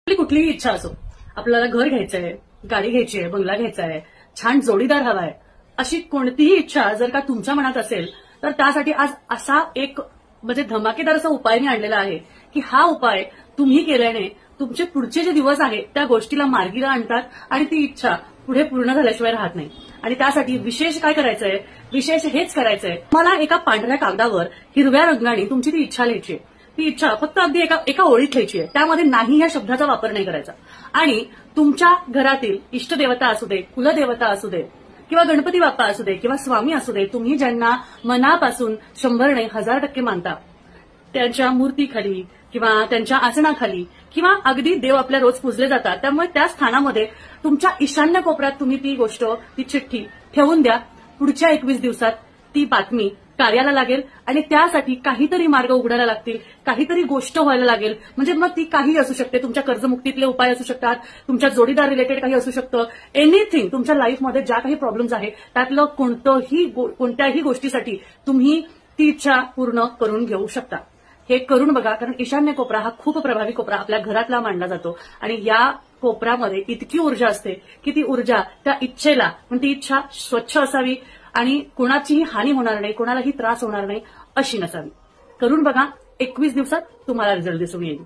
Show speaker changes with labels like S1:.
S1: आपली कुठलीही इच्छा असो, आपल्याला घर घ्यायचंय, गाडी घ्यायची आहे, बंगला घ्यायचा आहे, छान जोडीदार हवाय, अशी कोणतीही इच्छा जर का तुमच्या मनात असेल तर त्यासाठी आज असा एक म्हणजे धमाकेदार असा उपाय मी आणलेला आहे की हा उपाय तुम्ही केल्याने तुमचे पुढचे जे दिवस आहेत त्या गोष्टीला मार्गीला आणतात आणि ती इच्छा पुढे पूर्ण झाल्याशिवाय राहत नाही. आणि त्यासाठी विशेष काय करायचंय, विशेष हेच करायचंय, मला एका पांढऱ्या कागदावर हिरव्या रंगाने तुमची ती इच्छा लिहायची आहे. ती इच्छा फक्त अगदी एका ओळीत लिहायची आहे. त्यामध्ये नाही या शब्दाचा वापर नाही करायचा. आणि तुमच्या घरातील इष्टदेवता असू दे, कुलदेवता असू दे, किंवा गणपती बाप्पा असू दे, किंवा स्वामी असू दे, तुम्ही ज्यांना मनापासून 100 नाही 1000% मानता त्यांच्या मूर्तीखाली किंवा त्यांच्या आसनाखाली किंवा अगदी देव आपल्या रोज पूजले जातात, त्यामुळे त्या स्थानामध्ये तुमच्या ईशान्य कोपऱ्यात तुम्ही ती गोष्ट, ती चिठ्ठी ठेवून द्या. पुढच्या 21 दिवसात ती बातमी कार्याला लागेल आणि त्यासाठी काहीतरी मार्ग उघडायला लागतील, काहीतरी गोष्ट व्हायला लागेल. म्हणजे मग ती काही असू शकते, तुमच्या कर्जमुक्तीतले उपाय असू शकतात, तुमच्या जोडीदार रिलेटेड काही असू शकतं, एनिथिंग. तुमच्या लाईफमध्ये ज्या काही प्रॉब्लेम्स आहेत त्यातलं कोणत्याही गोष्टीसाठी तुम्ही ती इच्छा पूर्ण करून घेऊ शकता. हे करून बघा, कारण ईशान्य कोपरा हा खूप प्रभावी कोपरा आपल्या घरातला मानला जातो आणि या कोपऱ्यामध्ये इतकी ऊर्जा असते की ती ऊर्जा त्या इच्छेला, पण ती इच्छा स्वच्छ असावी आणि कोणाचीही हानी होणार नाही, कोणालाही त्रास होणार नाही अशी नसावी. करून बघा, 21 दिवसात तुम्हाला रिझल्ट दिसून येईल.